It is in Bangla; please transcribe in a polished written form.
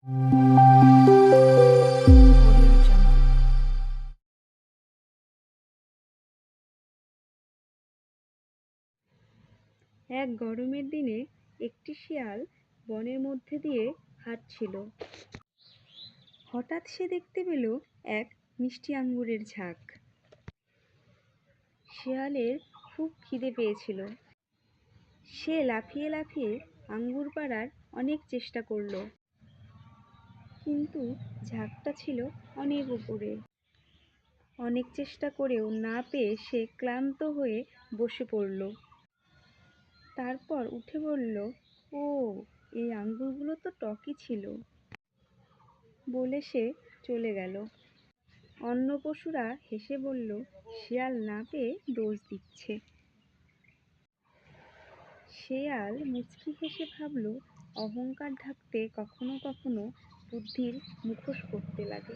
এক গরমের দিনে একটি শিয়াল বনের মধ্যে দিয়ে হাঁটছিল। হঠাৎ সে দেখতে পেল এক মিষ্টি আঙ্গুরের ঝাঁক। শিয়ালের খুব খিদে পেয়েছিল। সে লাফিয়ে লাফিয়ে আঙ্গুর পাড়ার অনেক চেষ্টা করলো, কিন্তু ঝাঁকটা ছিল অনেক উপরে। অনেক চেষ্টা করেও না পেয়ে সে ক্লান্ত হয়ে বসে পড়ল। তারপর উঠে বলল, ও, এই আঙ্গুরগুলো তো টকই ছিল, বলে সে চলে গেল। অন্য পশুরা হেসে বলল, শিয়াল না পেয়ে দোষ দিচ্ছে। শিয়াল মুচকি হেসে ভাবল, অহংকার ঢাকতে কখনো কখনো বুদ্ধির মুখোশ পরতে লাগে।